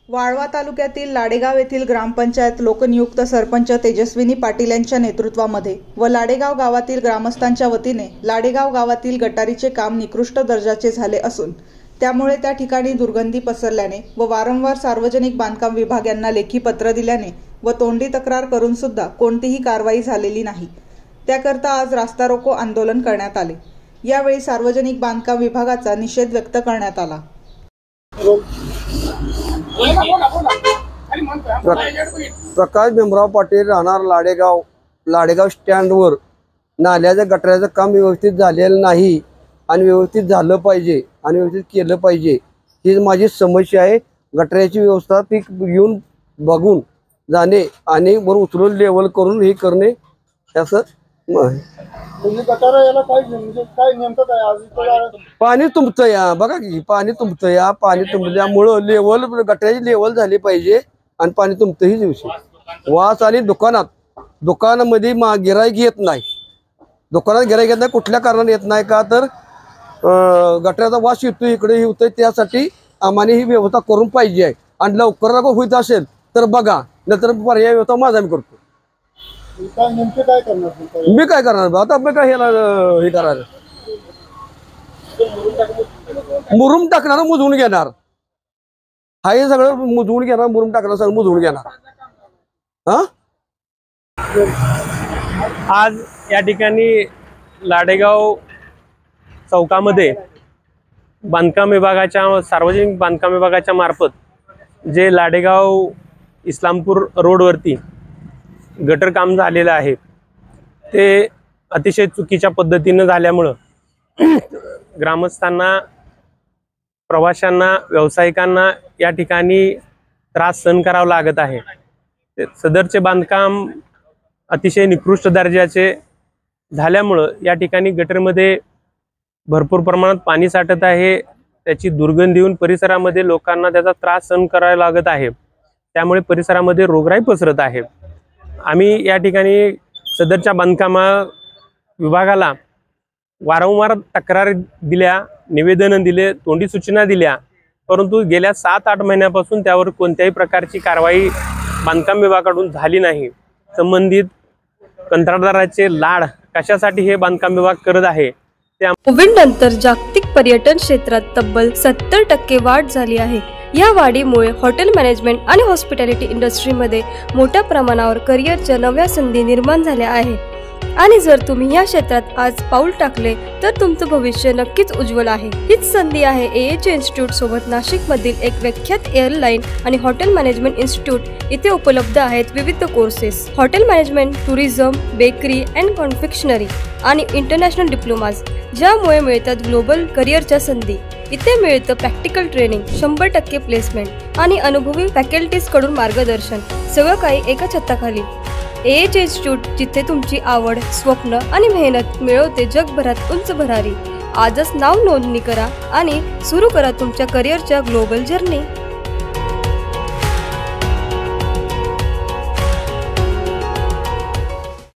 वाळवा तालुक्यातील लाडेगाव येथील ग्रामपंचायत लोकनियुक्त सरपंच तेजस्विनी पाटील यांच्या नेतृत्वामध्ये व लाडेगाव गावातील ग्रामस्थांच्या वतीने लाडेगाव गावातील गटारीचे काम निकृष्ट दर्जाचे झाले असून त्यामुळे त्या ठिकाणी दुर्गंधी पसरल्याने व वारंवार सार्वजनिक बांधकाम विभाग यांना लेखी पत्र दिल्याने व तोंडी तक्रार करून सुद्धा कोणतीही कारवाई झालेली नाही। त्याकरता आज रास्ता रोको आंदोलन करण्यात आले। यावेळी सार्वजनिक बांधकाम विभागाचा निषेध व्यक्त करण्यात आला। प्रकाश भीमराव पाटील राहणार लाडेगाव स्टँडवर नाल्याच्या गटाराचं काम व्यवस्थित झालेलं नाही आणि व्यवस्थित झालं पाहिजे आणि व्यवस्थित केलं पाहिजे ही माझी समस्या आहे। गटाराची व्यवस्था ती येऊन बघून जाणे आणि वर उचलून लेवल करून हे करणे असं पाणी तुंबतं या बघा की पाणी तुंबतं या पाणी तुंबल्यामुळं लेवल गटाराची लेवल झाली पाहिजे आणि पाणी तुंबतं ही दिवशी वास आणि दुकानामध्ये गिराईक येत नाही। दुकानात गिराईक येत नाही कुठल्या कारणाने येत नाही का तर गटाराचा वास येतो इकडे होतोय त्यासाठी आम्हाला ही व्यवस्था करून पाहिजे आहे आणि लवकर होत असेल तर बघा नंतर पर्याय व्यवस्था माझा मी करतो। मी काय करणार आता मी काय हे करणार मुरुम टाकणार मुजवून घेणार हा हे सगळं मुजवून घेणार मुरुम टाकणार सगळं मुजवून घेणार। आज या ठिकाणी लाडेगाव चौकामध्ये बांधकाम विभागाच्या सार्वजनिक बांधकाम विभागाच्या मार्फत जे लाडेगाव इस्लामपूर रोडवरती गटर काम झालेलं आहे ते अतिशय चुकीच्या पद्धतीने झाल्यामुळं ग्रामस्थांना प्रवाशांना व्यावसायिकांना या ठिकाणी त्रास सहन करावा लागत आहे। सदरचे बांधकाम अतिशय निकृष्ट दर्जाचे झाल्यामुळं या ठिकाणी गटरमध्ये भरपूर प्रमाणात पाणी साठत आहे। त्याची दुर्गंधी येऊन परिसरामध्ये लोकांना त्याचा त्रास सहन करावा लागत आहे। त्यामुळे परिसरामध्ये रोगराई पसरत आहे। आम्ही या ठिकाणी सदरच्या बांधकाम विभागाला वारंवार तक्रार दिल्या निवेदन दिले तोंडी सूचना दिल्या परंतु गेल्या 7-8 महिन्यापासून त्यावर कोणत्याही प्रकारची कारवाई बांधकाम विभागाकडून झाली नाही। संबंधित कंत्राटदाराचे लाड कशासाठी हे बांधकाम विभाग करत आहे। कोविड नंतर जागतिक पर्यटन क्षेत्रात तब्बल 70% वाढ झाली आहे। या वाढीमुळे हॉटेल मॅनेजमेंट आणि हॉस्पिटॅलिटी इंडस्ट्रीमध्ये मोठ्या प्रमाणावर करिअरच्या नव्या संधी निर्माण झाल्या आहेत आणि जर तुम्ही या क्षेत्रात आज पाऊल टाकले तर तुमचं भविष्य नक्कीच उज्ज्वल आहे। हीच संधी आहे AH इन्स्टिट्यूट सोबत नाशिक मधील एक विख्यात एअरलाईन आणि हॉटेल मॅनेजमेंट इन्स्टिट्यूट इथे उपलब्ध आहेत विविध courses hotel management tourism bakery and confectionery आणि इंटरनॅशनल डिप्लोमाज ज्यामुळे मिळतात ग्लोबल करिअरच्या संधी। इथे मिळतं प्रॅक्टिकल ट्रेनिंग 100% प्लेसमेंट आणि अनुभवी फॅकल्टीज कडून मार्गदर्शन सगळं काही एका छताखाली। AH इन्स्टिट्यूट जिथे तुमची आवड स्वप्न आणि मेहनत मिळवते जगभरात उंच भरारी। आजच नाव नोंदणी करा आणि सुरू करा तुमच्या करिअरच्या ग्लोबल जर्नी।